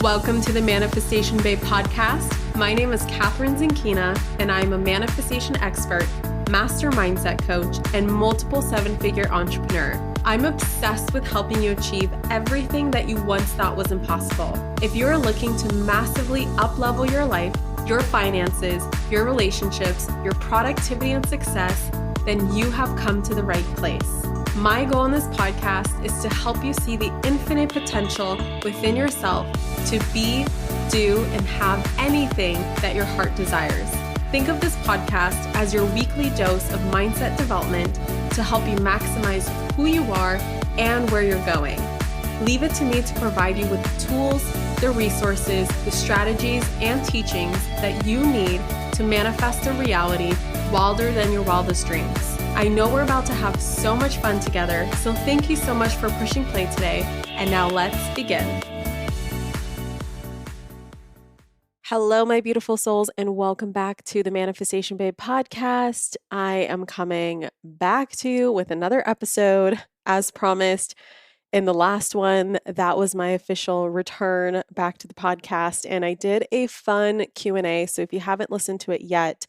Welcome to the Manifestation Babe podcast. My name is Catherine Zinkina, and I'm a manifestation expert, master mindset coach, and multiple seven-figure entrepreneur. I'm obsessed with helping you achieve everything that you once thought was impossible. If you're looking to massively up-level your life, your finances, your relationships, your productivity and success, then you have come to the right place. My goal in this podcast is to help you see the infinite potential within yourself to be, do, and have anything that your heart desires. Think of this podcast as your weekly dose of mindset development to help you maximize who you are and where you're going. Leave it to me to provide you with the tools, the resources, the strategies, and teachings that you need to manifest a reality wilder than your wildest dreams. I know we're about to have so much fun together, so thank you so much for pushing play today. And now let's begin. Hello, my beautiful souls, and welcome back to the Manifestation Babe podcast. I am coming back to you with another episode, as promised. In the last one, that was my official return back to the podcast, and I did a fun Q&A. So if you haven't listened to it yet,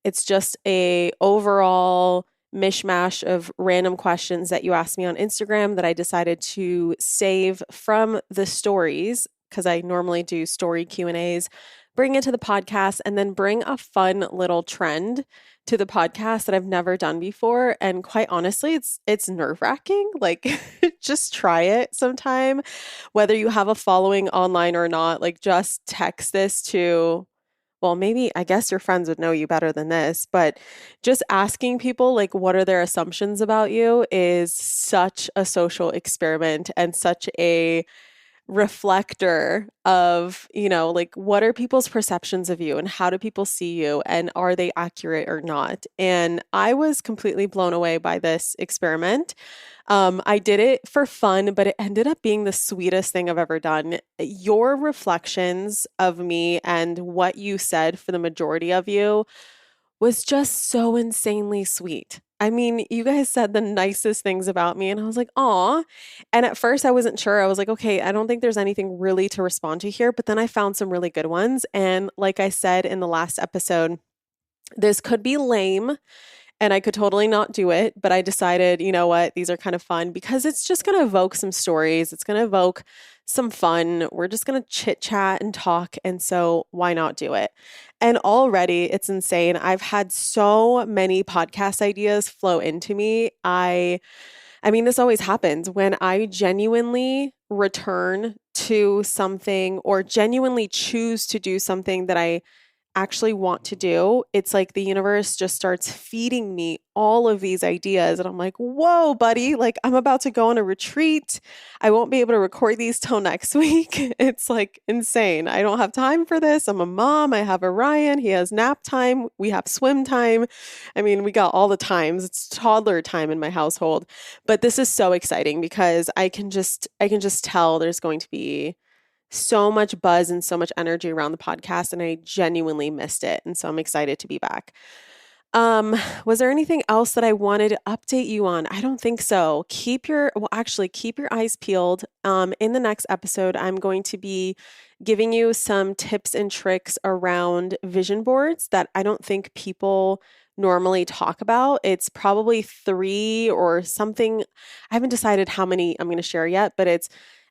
it's just a overall mishmash of random questions that you asked me on Instagram that I decided to save from the stories, because I normally do story Q&As, bring it to the podcast, and then bring a fun little trend to the podcast that I've never done before. And quite honestly, it's nerve-wracking. Like, just try it sometime, whether you have a following online or not. Like, just text this to, well, maybe, I guess your friends would know you better than this, but just asking people, like, what are their assumptions about you is such a social experiment and such a reflector of, like, what are people's perceptions of you and how do people see you and are they accurate or not? And I was completely blown away by this experiment. I did it for fun, but it ended up being the sweetest thing I've ever done. Your reflections of me and what you said for the majority of you was just so insanely sweet. I mean, you guys said the nicest things about me, and I was like, aw. And at first I wasn't sure. I was like, okay, I don't think there's anything really to respond to here. But then I found some really good ones. And like I said in the last episode, this could be lame and I could totally not do it. But I decided, you know what, these are kind of fun because it's just going to evoke some stories. It's going to evoke some fun. We're just going to chit chat and talk. And so why not do it? And already it's insane. I've had so many podcast ideas flow into me. I mean, this always happens when I genuinely return to something or genuinely choose to do something that I actually want to do. It's like the universe just starts feeding me all of these ideas. And I'm like, whoa, buddy, like I'm about to go on a retreat. I won't be able to record these till next week. It's like insane. I don't have time for this. I'm a mom. I have Orion. He has nap time. We have swim time. I mean, we got all the times. It's toddler time in my household. But this is so exciting because I can just tell there's going to be so much buzz and so much energy around the podcast, and I genuinely missed it. And so I'm excited to be back. Was there anything else that I wanted to update you on? I don't think so. Keep your eyes peeled. In the next episode, I'm going to be giving you some tips and tricks around vision boards that I don't think people normally talk about. It's probably 3 or something. I haven't decided how many I'm going to share yet, but it's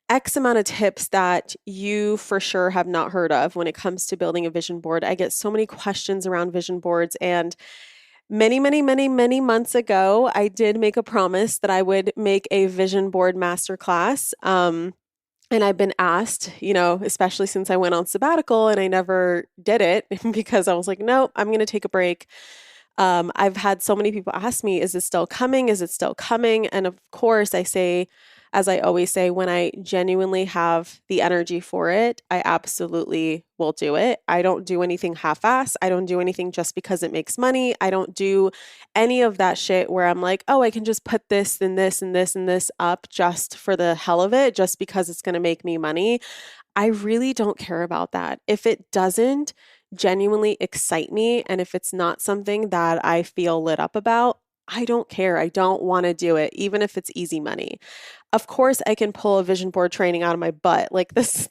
X amount of tips that you for sure have not heard of when it comes to building a vision board. I get so many questions around vision boards, and many months ago, I did make a promise that I would make a vision board masterclass. And I've been asked, especially since I went on sabbatical and I never did it because I was like, no, I'm going to take a break. I've had so many people ask me, is it still coming? Is it still coming? And of course I say, as I always say, when I genuinely have the energy for it, I absolutely will do it. I don't do anything half-ass. I don't do anything just because it makes money. I don't do any of that shit where I'm like, oh, I can just put this and this and this and this up just for the hell of it, just because it's going to make me money. I really don't care about that. If it doesn't genuinely excite me, and if it's not something that I feel lit up about, I don't care. I don't want to do it, even if it's easy money. of course I can pull a vision board training out of my butt. Like this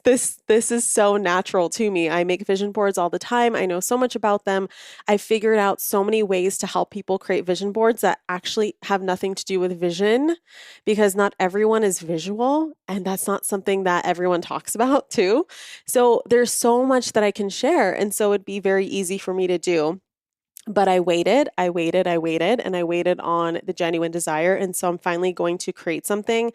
is so natural to me. I make vision boards all the time. I know so much about them. I figured out so many ways to help people create vision boards that actually have nothing to do with vision, because not everyone is visual, and that's not something that everyone talks about too. So there's so much that I can share, and so it'd be very easy for me to do. But I waited, and I waited on the genuine desire. And so I'm finally going to create something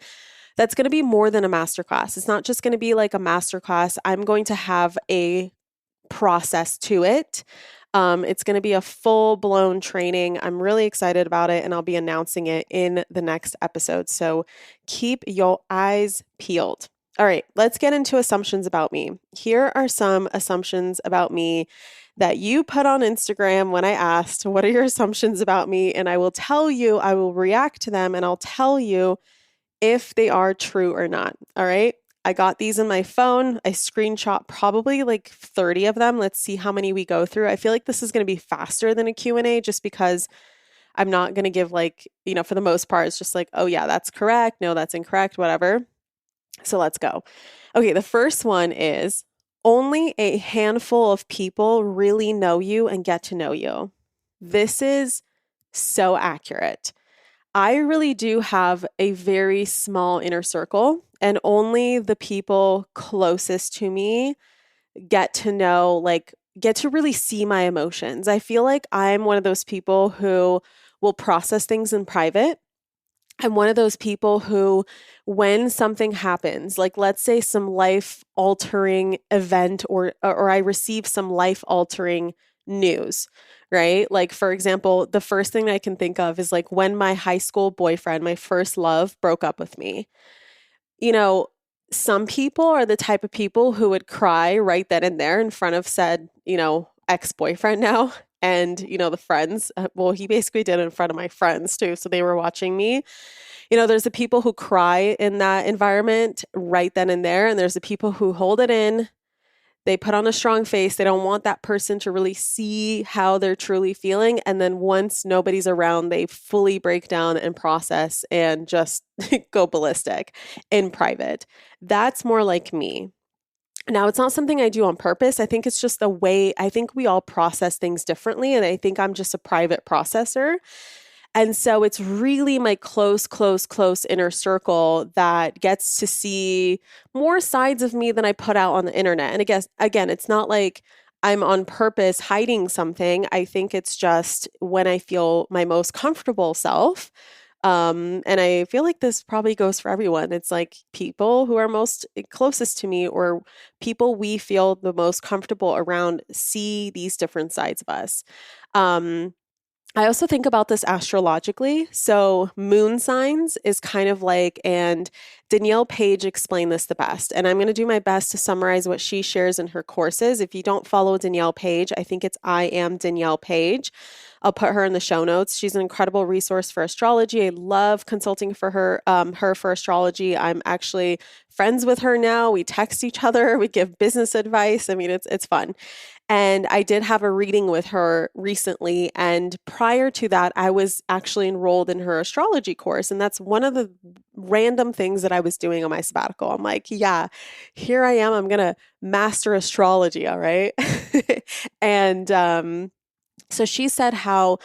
that's going to be more than a masterclass. It's not just going to be like a masterclass. I'm going to have a process to it. It's going to be a full blown training. I'm really excited about it, and I'll be announcing it in the next episode. So keep your eyes peeled. All right, let's get into assumptions about me. Here are some assumptions about me that you put on Instagram when I asked, what are your assumptions about me? And I will tell you, I will react to them, and I'll tell you if they are true or not. All right. I got these in my phone. I screenshot probably like 30 of them. Let's see how many we go through. I feel like this is going to be faster than a Q&A just because I'm not going to give like, for the most part, it's just like, oh yeah, that's correct. No, that's incorrect, whatever. So let's go. Okay. The first one is only a handful of people really know you and get to know you. This is so accurate. I really do have a very small inner circle, and only the people closest to me get to know, get to really see my emotions. I feel like I'm one of those people who will process things in private. I'm one of those people who, when something happens, like let's say some life-altering event or I receive some life-altering news, right? Like, for example, the first thing I can think of is like when my high school boyfriend, my first love, broke up with me. Some people are the type of people who would cry right then and there in front of said, ex-boyfriend now. And, the friends, well, he basically did it in front of my friends too. So they were watching me. There's the people who cry in that environment right then and there. And there's the people who hold it in. They put on a strong face. They don't want that person to really see how they're truly feeling. And then once nobody's around, they fully break down and process and just go ballistic in private. That's more like me. Now, it's not something I do on purpose. I think it's just the way, I think we all process things differently. And I think I'm just a private processor. And so it's really my close inner circle that gets to see more sides of me than I put out on the internet. And I guess, again, it's not like I'm on purpose hiding something. I think it's just when I feel my most comfortable self. And I feel like this probably goes for everyone. It's like people who are most closest to me or people we feel the most comfortable around see these different sides of us. I also think about this astrologically. So moon signs is kind of like, and Danielle Page explained this the best. And I'm going to do my best to summarize what she shares in her courses. If you don't follow Danielle Page, I think it's I Am Danielle Page. I'll put her in the show notes. She's an incredible resource for astrology. I love consulting for her for astrology. I'm actually friends with her now. We text each other. We give business advice. I mean, it's fun. And I did have a reading with her recently. And prior to that, I was actually enrolled in her astrology course. And that's one of the random things that I was doing on my sabbatical. I'm like, yeah, here I am. I'm going to master astrology. All right. And so she said how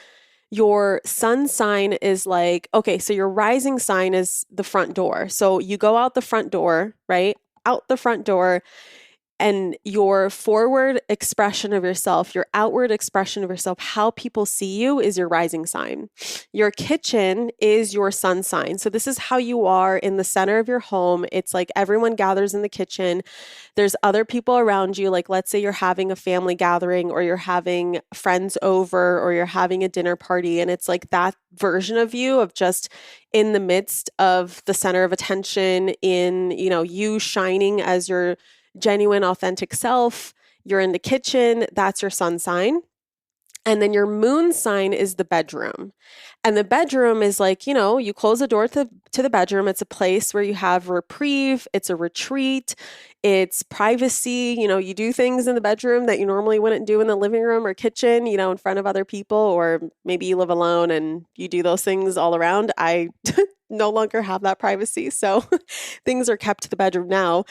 your sun sign is like, okay, so your rising sign is the front door. So you go out the front door, right? Out the front door. And your forward expression of yourself, your outward expression of yourself, how people see you is your rising sign. Your kitchen is your sun sign. So this is how you are in the center of your home. It's like everyone gathers in the kitchen. There's other people around you. Like let's say you're having a family gathering or you're having friends over or you're having a dinner party. And it's like that version of you of just in the midst of the center of attention in, you shining as your genuine, authentic self. You're in the kitchen. That's your sun sign. And then your moon sign is the bedroom. And the bedroom is like, you close the door to the bedroom. It's a place where you have reprieve. It's a retreat. It's privacy. You do things in the bedroom that you normally wouldn't do in the living room or kitchen, in front of other people, or maybe you live alone and you do those things all around. I no longer have that privacy. So things are kept to the bedroom now.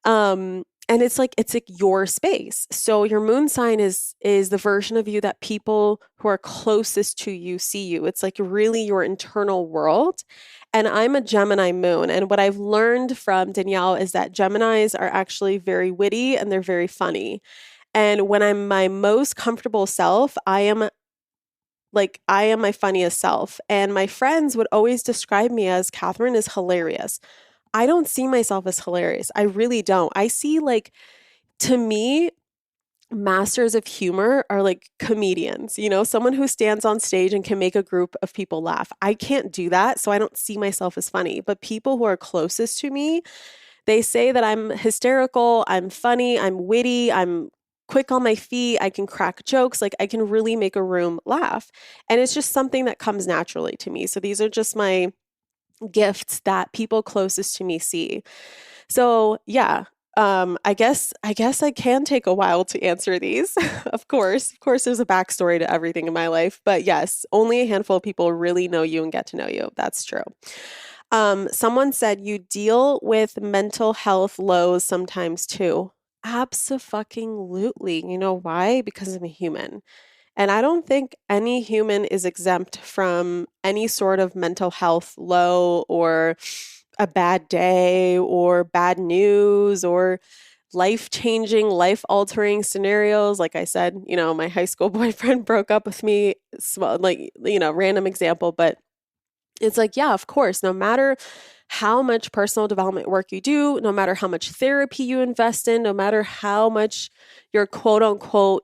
And it's like your space. So your moon sign is the version of you that people who are closest to you see you. It's like really your internal world. And I'm a Gemini moon. And what I've learned from Danielle is that Geminis are actually very witty and they're very funny. And when I'm my most comfortable self, I am my funniest self. And my friends would always describe me as Catherine is hilarious. I don't see myself as hilarious. I really don't. I see to me, masters of humor are like comedians, someone who stands on stage and can make a group of people laugh. I can't do that. So I don't see myself as funny. But people who are closest to me, they say that I'm hysterical, I'm funny, I'm witty, I'm quick on my feet, I can crack jokes, like I can really make a room laugh. And it's just something that comes naturally to me. So these are just my gifts that people closest to me see. So yeah, I guess I can take a while to answer these. Of course, there's a backstory to everything in my life, but yes, only a handful of people really know you and get to know you. That's true. Someone said you deal with mental health lows sometimes too. Abso-fucking-lutely. You know why? Because I'm a human. And I don't think any human is exempt from any sort of mental health low or a bad day or bad news or life-changing, life-altering scenarios. Like I said, my high school boyfriend broke up with me, random example, but it's like, yeah, of course, no matter how much personal development work you do, no matter how much therapy you invest in, no matter how much you're quote unquote,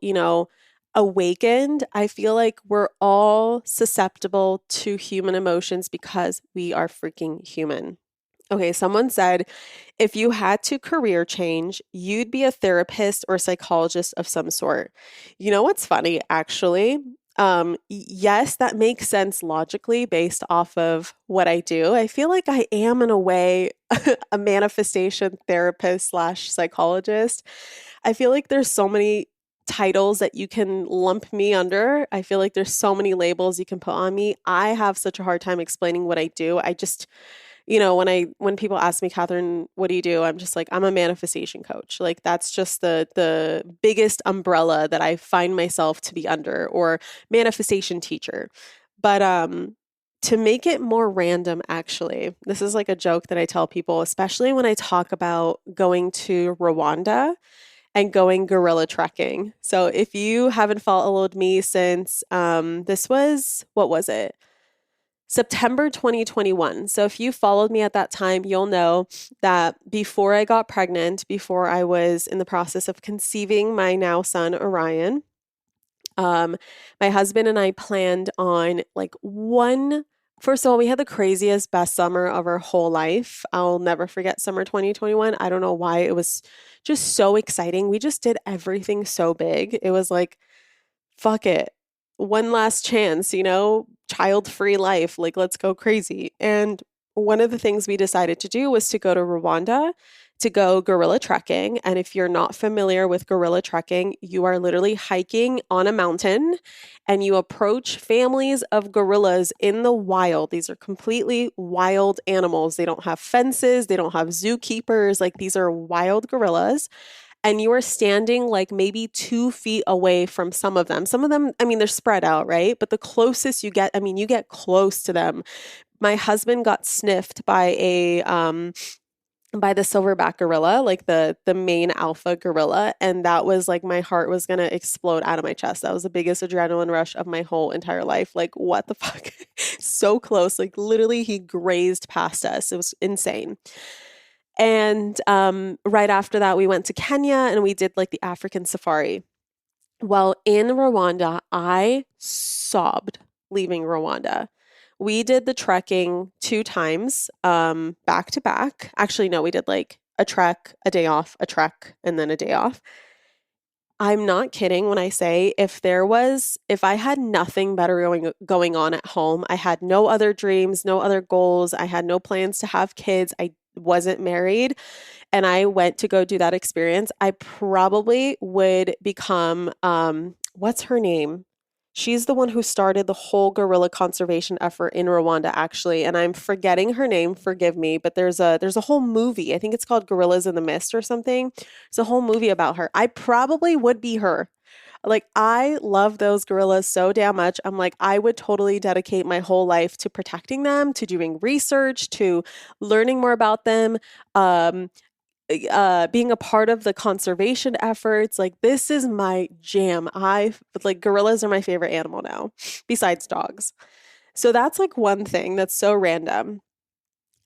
awakened, I feel like we're all susceptible to human emotions because we are freaking human. Okay, someone said if you had to career change, you'd be a therapist or psychologist of some sort. You know what's funny, actually? Yes, that makes sense logically based off of what I do. I feel like I am, in a way, a manifestation therapist slash psychologist. I feel like there's so many titles that you can lump me under. I feel like there's so many labels you can put on me. I have such a hard time explaining what I do. I just when people ask me, Catherine, what do you do? I'm just like, I'm a manifestation coach. Like that's just the biggest umbrella that I find myself to be under, or manifestation teacher. But to make it more random, actually, this is like a joke that I tell people, especially when I talk about going to Rwanda and going gorilla trekking. So if you haven't followed me since this was, what was it? September 2021. So if you followed me at that time, you'll know that before I got pregnant, before I was in the process of conceiving my now son, Orion, my husband and I planned on first of all, we had the craziest, best summer of our whole life. I'll never forget summer 2021. I don't know why. It was just so exciting. We just did everything so big. It was like, fuck it. One last chance, child-free life. Like, let's go crazy. And one of the things we decided to do was to go to Rwanda to go gorilla trekking. And if you're not familiar with gorilla trekking, you are literally hiking on a mountain and you approach families of gorillas in the wild. These are completely wild animals. They don't have fences. They don't have zookeepers. Like, these are wild gorillas. And you are standing like maybe 2 feet away from some of them. Some of them, I mean, they're spread out, right? But the closest you get, I mean, you get close to them. My husband got sniffed by the silverback gorilla, like the main alpha gorilla. And that was like, my heart was going to explode out of my chest. That was the biggest adrenaline rush of my whole entire life. Like, what the fuck? So close. Like, literally, he grazed past us. It was insane. And right after that, we went to Kenya and we did like the African safari. Well, in Rwanda, I sobbed leaving Rwanda. We did the trekking 2 times, back to back. Actually, no, we did like a trek, a day off, a trek, and then a day off. I'm not kidding when I say if I had nothing better going on at home, I had no other dreams, no other goals, I had no plans to have kids, I wasn't married, and I went to go do that experience, I probably would become, what's her name? She's the one who started the whole gorilla conservation effort in Rwanda, actually. And I'm forgetting her name, forgive me, but there's a whole movie. I think it's called Gorillas in the Mist or something. It's a whole movie about her. I probably would be her. Like, I love those gorillas so damn much. I'm like, I would totally dedicate my whole life to protecting them, to doing research, to learning more about them. Um, Being a part of the conservation efforts. Like, this is my jam. Like, gorillas are my favorite animal now, besides dogs. So that's like one thing that's so random.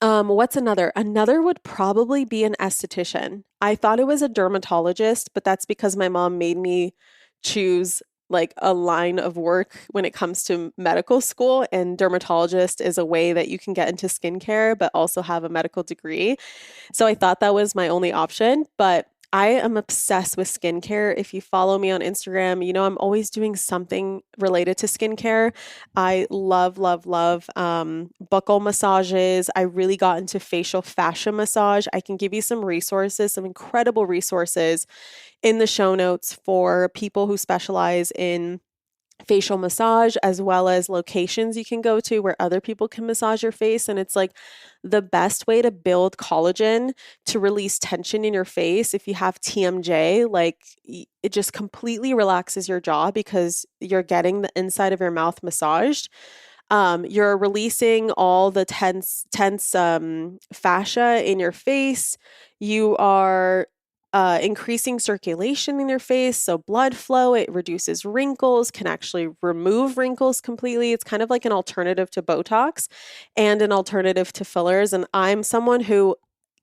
What's another? Another would probably be an esthetician. I thought it was a dermatologist, but that's because my mom made me choose like a line of work when it comes to medical school, and dermatologist is a way that you can get into skincare but also have a medical degree. So I thought that was my only option, but I am obsessed with skincare. If you follow me on Instagram, you know I'm always doing something related to skincare. I love, love, love buccal massages. I really got into facial fascia massage. I can give you some resources, some incredible resources in the show notes for people who specialize in facial massage, as well as locations you can go to where other people can massage your face. And it's like the best way to build collagen, to release tension in your face. If you have TMJ, like it just completely relaxes your jaw because you're getting the inside of your mouth massaged. You're releasing all the tense fascia in your face. You are increasing circulation in your face, so blood flow. It reduces wrinkles, can actually remove wrinkles completely. It's kind of like an alternative to Botox and an alternative to fillers. And I'm someone who,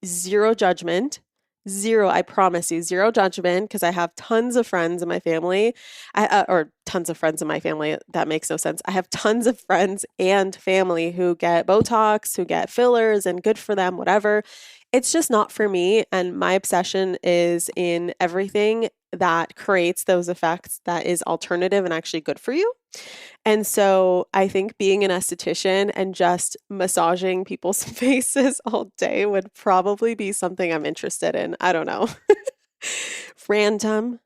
zero judgment, zero, I promise you, zero judgment, because I have tons of friends in my family, or tons of friends in my family. That makes no sense. I have tons of friends and family who get Botox, who get fillers, and good for them, whatever. It's just not for me. And my obsession is in everything that creates those effects that is alternative and actually good for you. And so I think being an esthetician and just massaging people's faces all day would probably be something I'm interested in. I don't know. Random,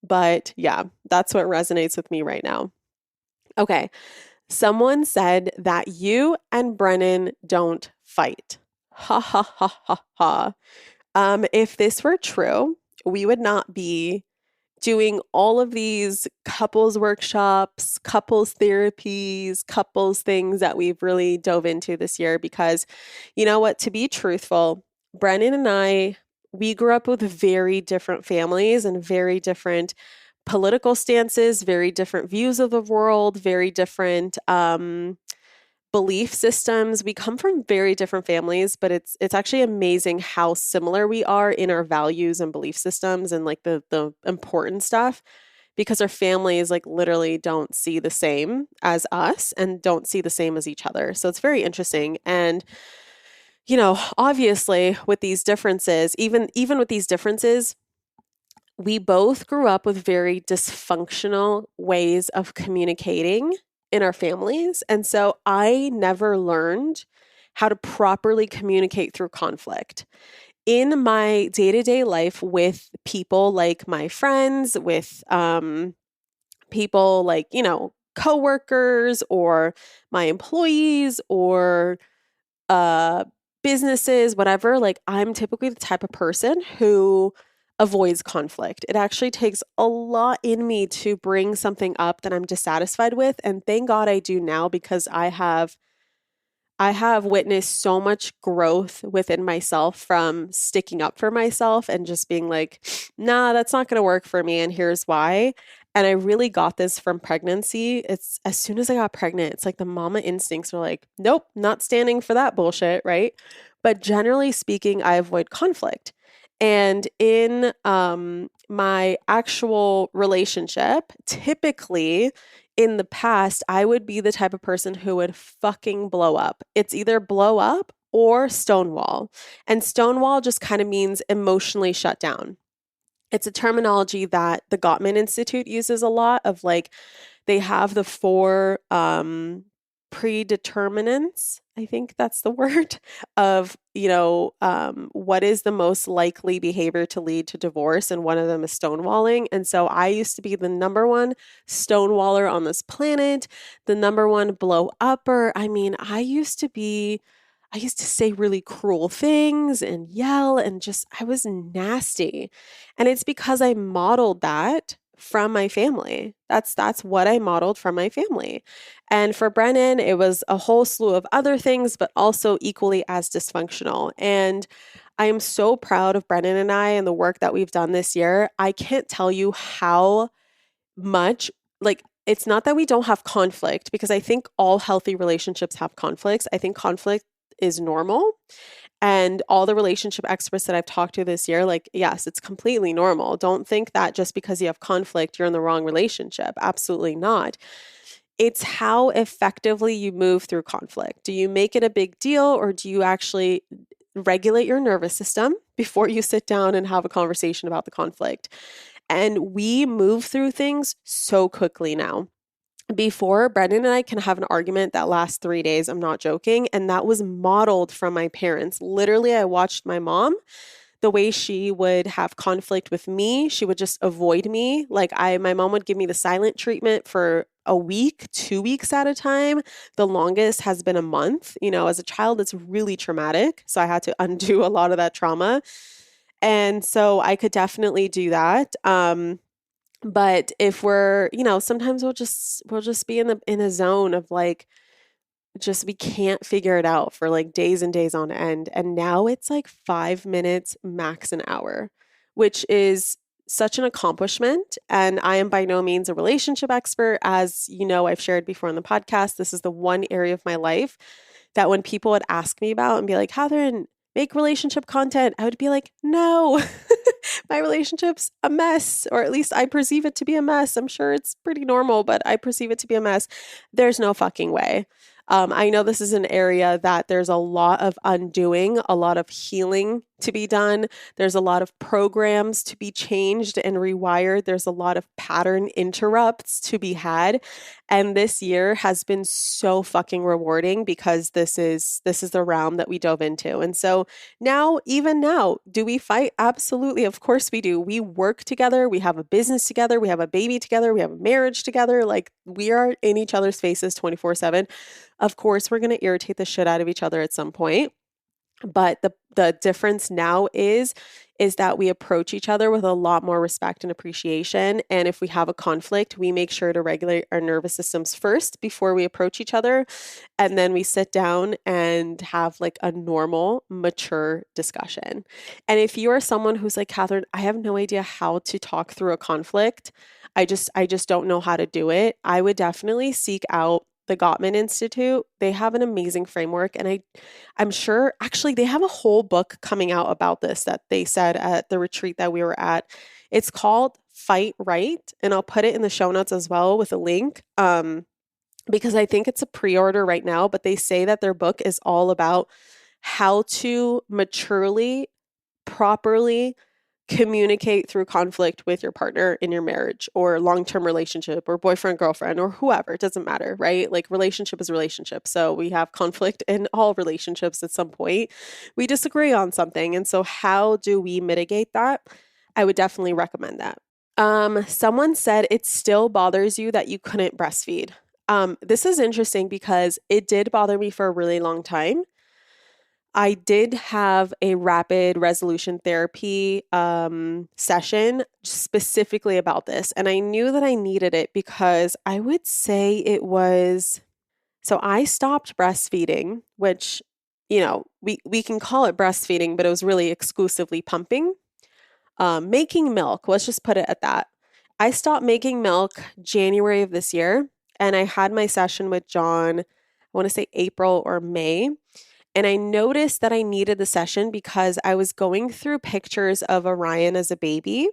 but yeah, that's what resonates with me right now. Okay. Someone said that you and Brennan don't fight. Ha ha ha ha ha. If this were true, we would not be doing all of these couples workshops, couples therapies, couples things that we've really dove into this year because, you know what, to be truthful, Brennan and I, we grew up with very different families and very different political stances, very different views of the world, very different belief systems. We come from very different families, but it's actually amazing how similar we are in our values and belief systems and like the important stuff, because our families like literally don't see the same as us and don't see the same as each other. So it's very interesting. And you know, obviously with these differences, even with these differences, we both grew up with very dysfunctional ways of communicating in our families. And so I never learned how to properly communicate through conflict. In my day-to-day life with people like my friends, with people like, you know, coworkers or my employees or uh, businesses, whatever, like I'm typically the type of person who avoids conflict. It actually takes a lot in me to bring something up that I'm dissatisfied with. And thank God I do now, because I have witnessed so much growth within myself from sticking up for myself and just being like, nah, that's not going to work for me. And here's why. And I really got this from pregnancy. It's as soon as I got pregnant, it's like the mama instincts are like, nope, not standing for that bullshit, right? But generally speaking, I avoid conflict. And in my actual relationship, typically in the past, I would be the type of person who would fucking blow up. It's either blow up or stonewall. And stonewall just kind of means emotionally shut down. It's a terminology that the Gottman Institute uses a lot of, like, they have the four predeterminants, I think that's the word, of, what is the most likely behavior to lead to divorce. And one of them is stonewalling. And so I used to be the number one stonewaller on this planet, the number one blow upper. I mean, I used to say really cruel things and yell and just, I was nasty. And it's because I modeled that from my family. That's what I modeled from my family. And for Brennan, it was a whole slew of other things, but also equally as dysfunctional. And I am so proud of Brennan and I and the work that we've done this year. I can't tell you how much, like, it's not that we don't have conflict, because I think all healthy relationships have conflicts. I think conflict is normal. And all the relationship experts that I've talked to this year, like, yes, it's completely normal. Don't think that just because you have conflict, you're in the wrong relationship. Absolutely not. It's how effectively you move through conflict. Do you make it a big deal, or do you actually regulate your nervous system before you sit down and have a conversation about the conflict? And we move through things so quickly now. Before, Brendan and I can have an argument that lasts 3 days. I'm not joking. And that was modeled from my parents. Literally, I watched my mom, the way she would have conflict with me. She would just avoid me. Like, my mom would give me the silent treatment for a week, 2 weeks at a time. The longest has been a month. As a child, it's really traumatic. So I had to undo a lot of that trauma. And so I could definitely do that. But if we're, sometimes we'll just be in a zone of like, just we can't figure it out for like days and days on end. And now it's like 5 minutes, max an hour, which is such an accomplishment. And I am by no means a relationship expert. As you know, I've shared before on the podcast, this is the one area of my life that when people would ask me about and be like, Catherine, make relationship content, I would be like, no, my relationship's a mess, or at least I perceive it to be a mess. I'm sure it's pretty normal, but I perceive it to be a mess. There's no fucking way. I know this is an area that there's a lot of undoing, a lot of healing to be done. There's a lot of programs to be changed and rewired. There's a lot of pattern interrupts to be had. And this year has been so fucking rewarding because this is the realm that we dove into. And so even now, do we fight? Absolutely. Of course we do. We work together. We have a business together. We have a baby together. We have a marriage together. Like, we are in each other's faces 24/7. Of course, we're going to irritate the shit out of each other at some point. But the difference now is that we approach each other with a lot more respect and appreciation. And if we have a conflict, we make sure to regulate our nervous systems first before we approach each other. And then we sit down and have like a normal, mature discussion. And if you are someone who's like, Catherine, I have no idea how to talk through a conflict, I just don't know how to do it, I would definitely seek out the Gottman Institute. They have an amazing framework. And I'm sure actually they have a whole book coming out about this that they said at the retreat that we were at. It's called Fight Right. And I'll put it in the show notes as well with a link. Because I think it's a pre-order right now, but they say that their book is all about how to maturely, properly communicate through conflict with your partner in your marriage or long-term relationship or boyfriend, girlfriend, or whoever. It doesn't matter, right? Like, relationship is relationship. So we have conflict in all relationships at some point. We disagree on something. And so how do we mitigate that? I would definitely recommend that. Someone said it still bothers you that you couldn't breastfeed. This is interesting because it did bother me for a really long time. I did have a rapid resolution therapy session specifically about this. And I knew that I needed it because I would say so I stopped breastfeeding, which, we can call it breastfeeding, but it was really exclusively pumping. Making milk, let's just put it at that. I stopped making milk January of this year, and I had my session with John, I want to say April or May. And I noticed that I needed the session because I was going through pictures of Orion as a baby.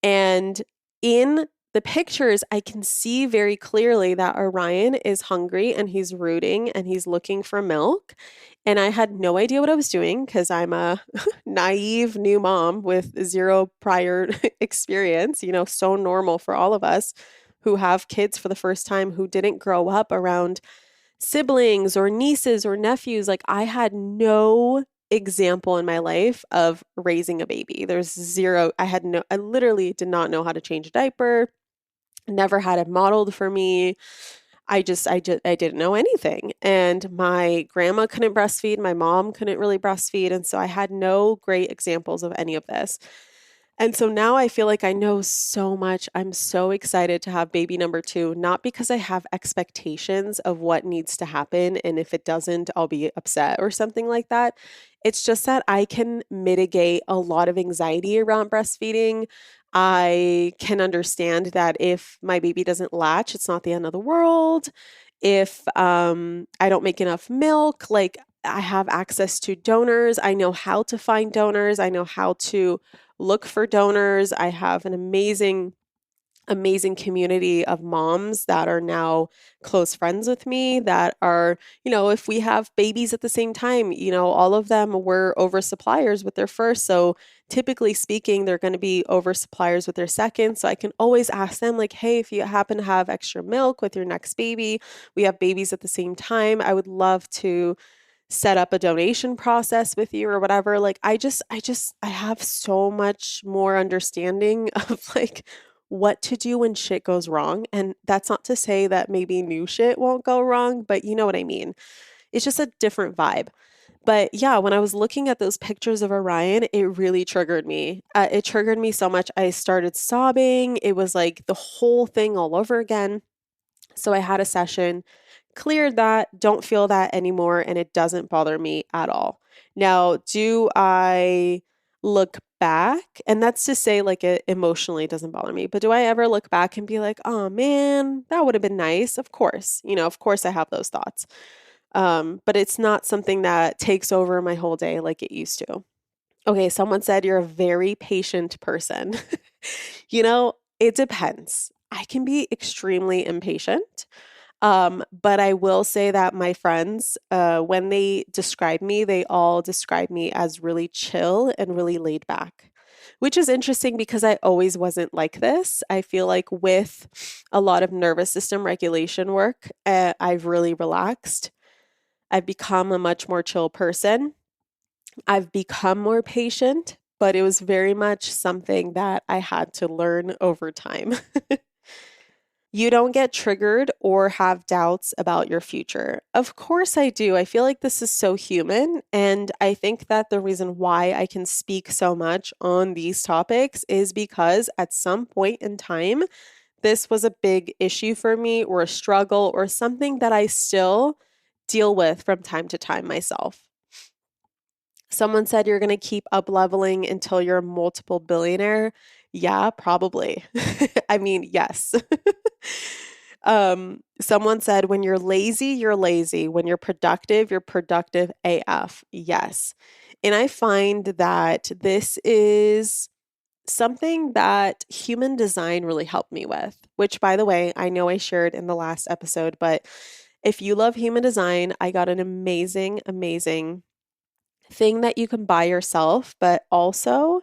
And in the pictures, I can see very clearly that Orion is hungry and he's rooting and he's looking for milk. And I had no idea what I was doing because I'm a naive new mom with zero prior experience, so normal for all of us who have kids for the first time, who didn't grow up around siblings or nieces or nephews. Like I had no example in my life of raising a baby. There's zero. I literally did not know how to change a diaper, never had it modeled for me. I didn't know anything. And my grandma couldn't breastfeed. My mom couldn't really breastfeed. And so I had no great examples of any of this. And so now I feel like I know so much. I'm so excited to have baby number two, not because I have expectations of what needs to happen. And if it doesn't, I'll be upset or something like that. It's just that I can mitigate a lot of anxiety around breastfeeding. I can understand that if my baby doesn't latch, it's not the end of the world. If I don't make enough milk, like I have access to donors. I know how to find donors. I know how to look for donors. I have an amazing community of moms that are now close friends with me that are, if we have babies at the same time, all of them were oversuppliers with their first. So typically speaking, they're going to be oversuppliers with their second. So I can always ask them like, hey, if you happen to have extra milk with your next baby, we have babies at the same time. I would love to set up a donation process with you or whatever. Like I have so much more understanding of like what to do when shit goes wrong. And that's not to say that maybe new shit won't go wrong, but you know what I mean. It's just a different vibe. But yeah, when I was looking at those pictures of Orion, it really triggered me. It triggered me so much. I started sobbing. It was like the whole thing all over again. So I had a session, cleared that, don't feel that anymore, and it doesn't bother me at all. Now, do I look back? And that's to say, like, it emotionally doesn't bother me, but do I ever look back and be like, oh man, that would have been nice? Of course, of course I have those thoughts. But it's not something that takes over my whole day like it used to. Okay, someone said you're a very patient person. It depends. I can be extremely impatient. But I will say that my friends, when they describe me, they all describe me as really chill and really laid back, which is interesting because I always wasn't like this. I feel like with a lot of nervous system regulation work, I've really relaxed. I've become a much more chill person. I've become more patient, but it was very much something that I had to learn over time. You don't get triggered or have doubts about your future. Of course, I do. I feel like this is so human. And I think that the reason why I can speak so much on these topics is because at some point in time, this was a big issue for me or a struggle or something that I still deal with from time to time myself. Someone said you're going to keep up leveling until you're a multiple billionaire. Yeah, probably. I mean, yes. Someone said when you're lazy, you're lazy. When you're productive AF. Yes. And I find that this is something that human design really helped me with, which by the way, I know I shared in the last episode, but if you love human design, I got an amazing thing that you can buy yourself, but also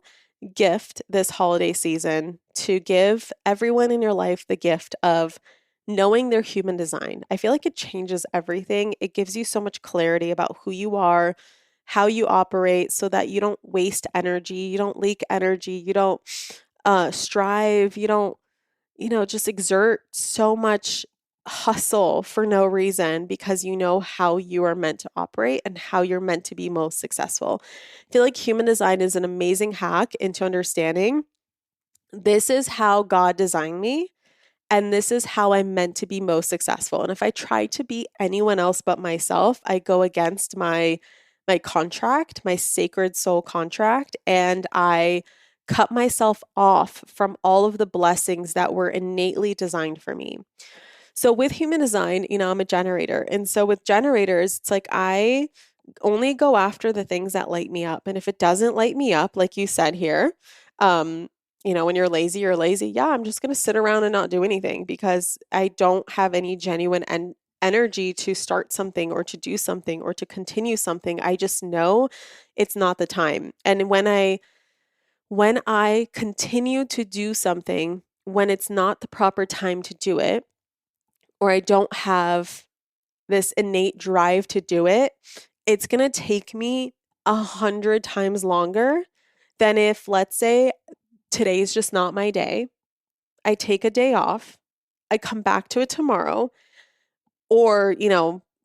gift this holiday season to give everyone in your life the gift of knowing their human design. I feel like it changes everything. It gives you so much clarity about who you are, how you operate, so that you don't waste energy, you don't leak energy, you don't strive, you don't just exert so much hustle for no reason because you know how you are meant to operate and how you're meant to be most successful. I feel like human design is an amazing hack into understanding this is how God designed me and this is how I'm meant to be most successful. And if I try to be anyone else but myself, I go against my contract, my sacred soul contract, and I cut myself off from all of the blessings that were innately designed for me. So with human design, I'm a generator. And so with generators, it's like I only go after the things that light me up. And if it doesn't light me up, like you said here, when you're lazy, you're lazy. Yeah, I'm just going to sit around and not do anything because I don't have any genuine energy to start something or to do something or to continue something. I just know it's not the time. And when I continue to do something when it's not the proper time to do it, or I don't have this innate drive to do it, it's going to take me 100 times longer than if, let's say, today's just not my day. I take a day off. I come back to it tomorrow, or,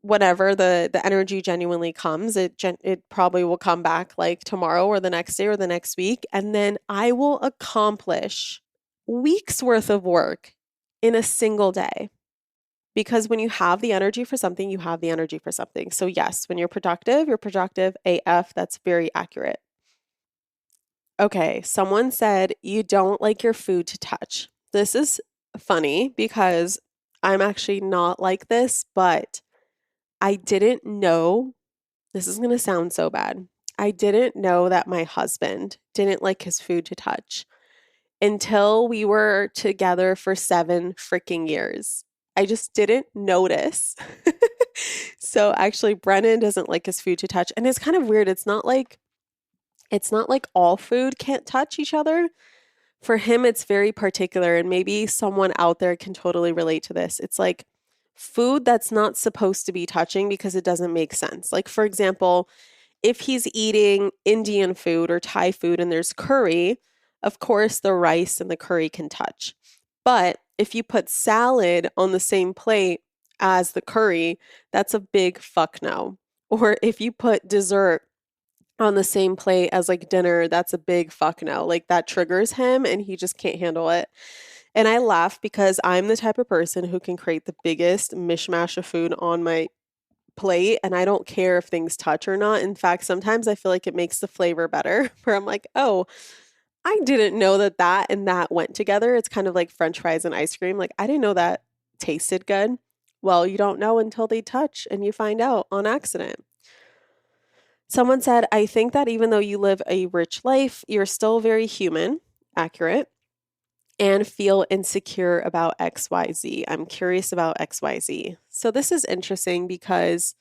whenever the energy genuinely comes, it probably will come back like tomorrow or the next day or the next week, and then I will accomplish weeks worth of work in a single day. Because when you have the energy for something, you have the energy for something. So yes, when you're productive AF. That's very accurate. Okay, someone said you don't like your food to touch. This is funny because I'm actually not like this, but I didn't know, this is going to sound so bad. I didn't know that my husband didn't like his food to touch until we were together for 7 freaking years. I just didn't notice. So actually Brennan doesn't like his food to touch, and it's kind of weird. It's not like all food can't touch each other. For him, it's very particular, and maybe someone out there can totally relate to this. It's like food that's not supposed to be touching because it doesn't make sense. Like, for example, if he's eating Indian food or Thai food and there's curry, of course the rice and the curry can touch. But if you put salad on the same plate as the curry, that's a big fuck no. Or if you put dessert on the same plate as like dinner, that's a big fuck no. Like that triggers him and he just can't handle it. And I laugh because I'm the type of person who can create the biggest mishmash of food on my plate, and I don't care if things touch or not. In fact, sometimes I feel like it makes the flavor better, where I'm like, oh, I didn't know that and that went together. It's kind of like French fries and ice cream. Like, I didn't know that tasted good. Well, you don't know until they touch and you find out on accident. Someone said, I think that even though you live a rich life, you're still very human, accurate, and feel insecure about XYZ. I'm curious about XYZ. So this is interesting because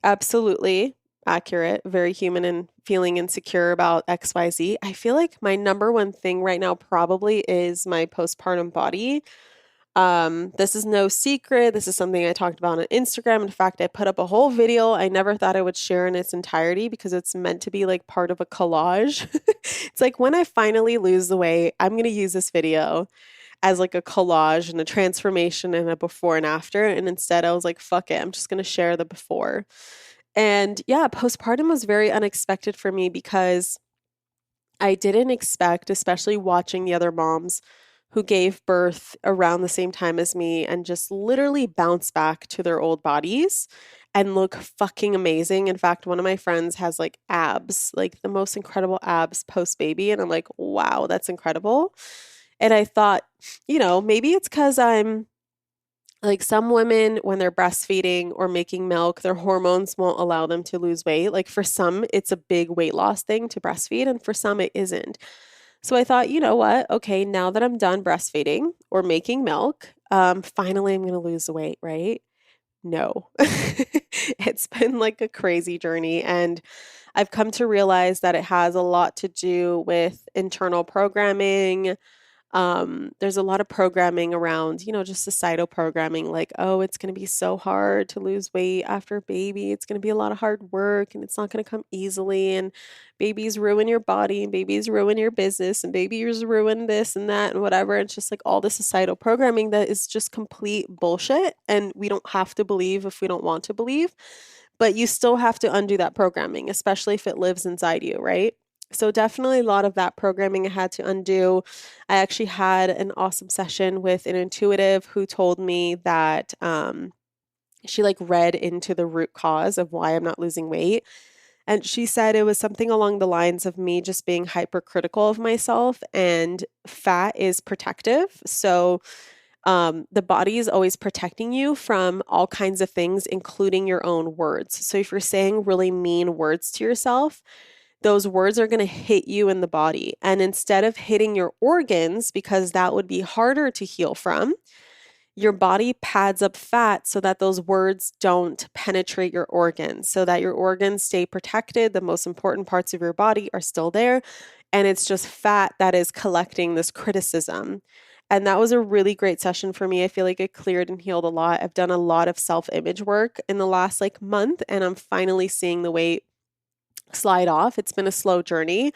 absolutely accurate, very human and feeling insecure about XYZ. I feel like my number one thing right now probably is my postpartum body. This is no secret. This is something I talked about on Instagram. In fact, I put up a whole video I never thought I would share in its entirety because it's meant to be like part of a collage. It's like when I finally lose the weight, I'm going to use this video as like a collage and a transformation and a before and after. And instead I was like, fuck it, I'm just going to share the before. And yeah, postpartum was very unexpected for me because I didn't expect, especially watching the other moms who gave birth around the same time as me and just literally bounce back to their old bodies and look fucking amazing. In fact, one of my friends has like abs, like the most incredible abs post baby. And I'm like, wow, that's incredible. And I thought, maybe it's because I'm like some women, when they're breastfeeding or making milk, their hormones won't allow them to lose weight. Like for some, it's a big weight loss thing to breastfeed, and for some, it isn't. So I thought, you know what? Okay, now that I'm done breastfeeding or making milk, finally I'm going to lose the weight, right? No. It's been like a crazy journey, and I've come to realize that it has a lot to do with internal programming. There's a lot of programming around, just societal programming, like, oh, it's going to be so hard to lose weight after a baby. It's going to be a lot of hard work and it's not going to come easily. And babies ruin your body and babies ruin your business and babies ruin this and that and whatever. It's just like all the societal programming that is just complete bullshit. And we don't have to believe if we don't want to believe, but you still have to undo that programming, especially if it lives inside you, right? So definitely a lot of that programming I had to undo. I actually had an awesome session with an intuitive who told me that she like read into the root cause of why I'm not losing weight. And she said it was something along the lines of me just being hypercritical of myself, and fat is protective. So the body is always protecting you from all kinds of things, including your own words. So if you're saying really mean words to yourself, those words are going to hit you in the body. And instead of hitting your organs, because that would be harder to heal from, your body pads up fat so that those words don't penetrate your organs, so that your organs stay protected. The most important parts of your body are still there. And it's just fat that is collecting this criticism. And that was a really great session for me. I feel like it cleared and healed a lot. I've done a lot of self-image work in the last like month, and I'm finally seeing the weight slide off. It's been a slow journey,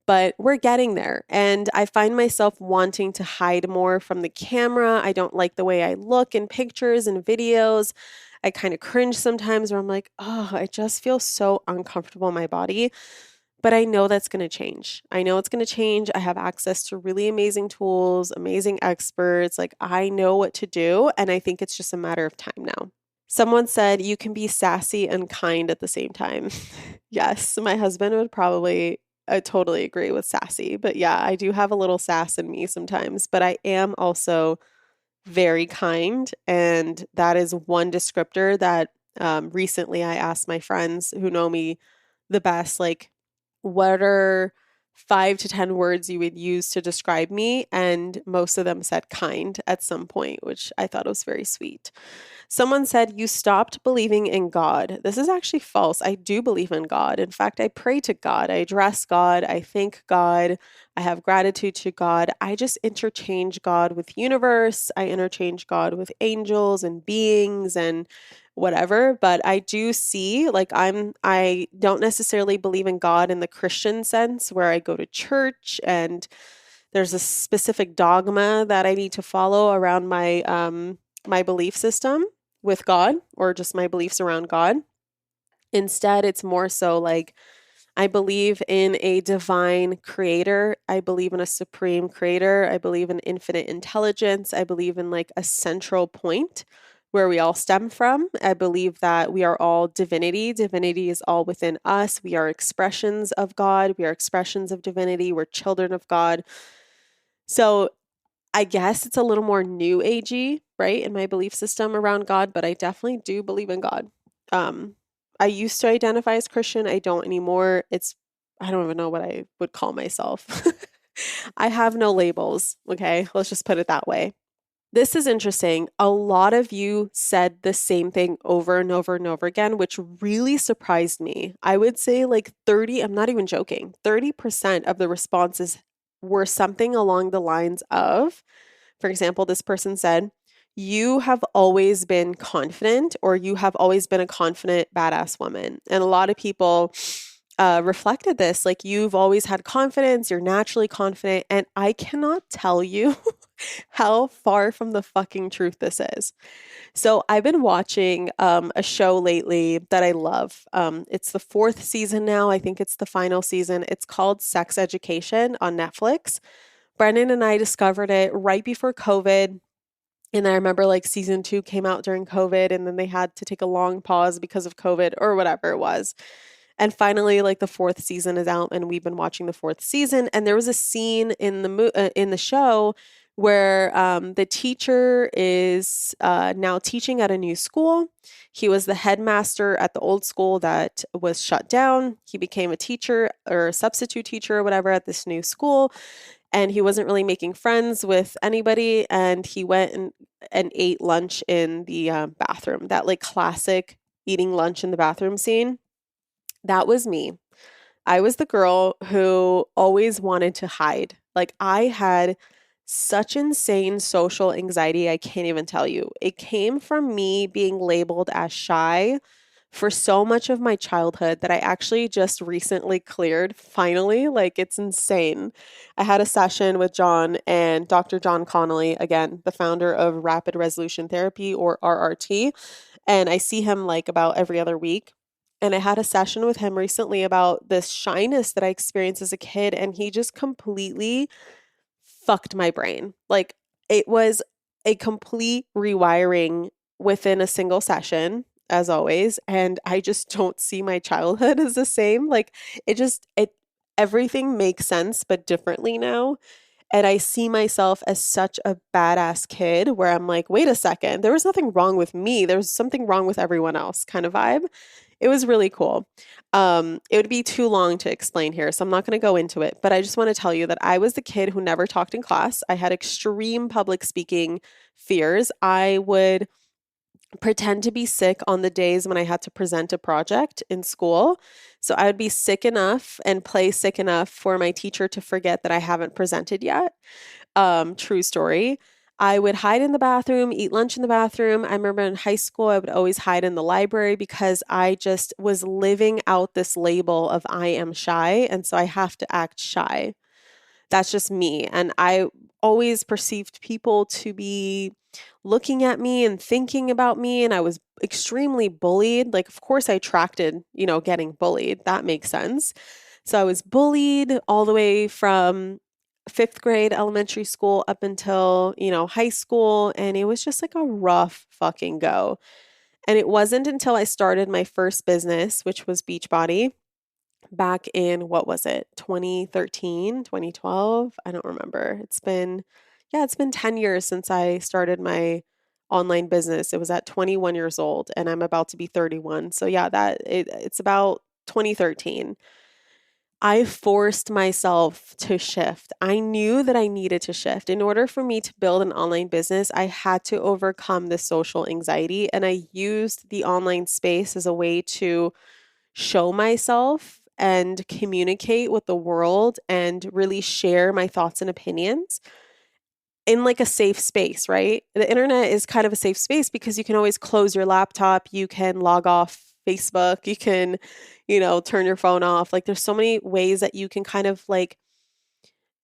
but we're getting there. And I find myself wanting to hide more from the camera. I don't like the way I look in pictures and videos. I kind of cringe sometimes where I'm like, oh, I just feel so uncomfortable in my body. But I know that's going to change. I know it's going to change. I have access to really amazing tools, amazing experts. Like I know what to do. And I think it's just a matter of time now. Someone said you can be sassy and kind at the same time. Yes, my husband would probably totally agree with sassy. But yeah, I do have a little sass in me sometimes. But I am also very kind. And that is one descriptor that recently I asked my friends who know me the best, like, what are 5 to 10 words you would use to describe me? And most of them said kind at some point, which I thought was very sweet. Someone said, you stopped believing in God. This is actually false. I do believe in God. In fact, I pray to God. I address God. I thank God. I have gratitude to God. I just interchange God with universe. I interchange God with angels and beings and whatever. But I do see, like, I don't necessarily believe in God in the Christian sense where I go to church and there's a specific dogma that I need to follow around my belief system with God or just my beliefs around God. Instead, it's more so like I believe in a divine creator. I believe in a supreme creator. I believe in infinite intelligence. I believe in like a central point where we all stem from. I believe that we are all divinity. Divinity is all within us. We are expressions of God. We are expressions of divinity. We're children of God. So I guess it's a little more new agey, right, in my belief system around God, but I definitely do believe in God. I used to identify as Christian. I don't anymore. I don't even know what I would call myself. I have no labels. Okay. Let's just put it that way. This is interesting. A lot of you said the same thing over and over and over again, which really surprised me. I would say like 30, I'm not even joking, 30% of the responses were something along the lines of, for example, this person said, you have always been confident, or you have always been a confident, badass woman. And a lot of people reflected this, like, you've always had confidence, you're naturally confident. And I cannot tell you how far from the fucking truth this is. So I've been watching a show lately that I love. It's the 4th season now. I think it's the final season. It's called Sex Education on Netflix. Brendan and I discovered it right before COVID. And I remember like season 2 came out during COVID, and then they had to take a long pause because of COVID or whatever it was. And finally, like the 4th season is out, and we've been watching the 4th season. And there was a scene in the show where the teacher is now teaching at a new school. He was the headmaster at the old school that was shut down. He became a teacher or a substitute teacher or whatever at this new school. And he wasn't really making friends with anybody. And he went and ate lunch in the bathroom. That like classic eating lunch in the bathroom scene. That was me. I was the girl who always wanted to hide. Like I had such insane social anxiety, I can't even tell you. It came from me being labeled as shy for so much of my childhood that I actually just recently cleared, finally. Like it's insane. I had a session with John and Dr. John Connolly, again, the founder of Rapid Resolution Therapy or RRT. And I see him like about every other week. And I had a session with him recently about this shyness that I experienced as a kid, and he just completely fucked my brain. Like it was a complete rewiring within a single session, as always. And I just don't see my childhood as the same. Like everything makes sense, but differently now. And I see myself as such a badass kid where I'm like, wait a second, there was nothing wrong with me. There was something wrong with everyone else kind of vibe. It was really cool. It would be too long to explain here, so I'm not going to go into it. But I just want to tell you that I was the kid who never talked in class. I had extreme public speaking fears. I would pretend to be sick on the days when I had to present a project in school. So I would be sick enough and play sick enough for my teacher to forget that I haven't presented yet. True story. I would hide in the bathroom, eat lunch in the bathroom. I remember in high school, I would always hide in the library because I just was living out this label of I am shy. And so I have to act shy. That's just me. And I always perceived people to be looking at me and thinking about me. And I was extremely bullied. Like, of course, I attracted, getting bullied. That makes sense. So I was bullied all the way from fifth grade elementary school up until, high school. And it was just like a rough fucking go. And it wasn't until I started my first business, which was Beachbody, back in, what was it, 2013, 2012? I don't remember. It's been 10 years since I started my online business. It was at 21 years old and I'm about to be 31. So yeah, it's about 2013. I forced myself to shift. I knew that I needed to shift. In order for me to build an online business, I had to overcome the social anxiety, and I used the online space as a way to show myself and communicate with the world and really share my thoughts and opinions in like a safe space, right? The internet is kind of a safe space because you can always close your laptop, you can log off Facebook, you can, turn your phone off. Like there's so many ways that you can kind of like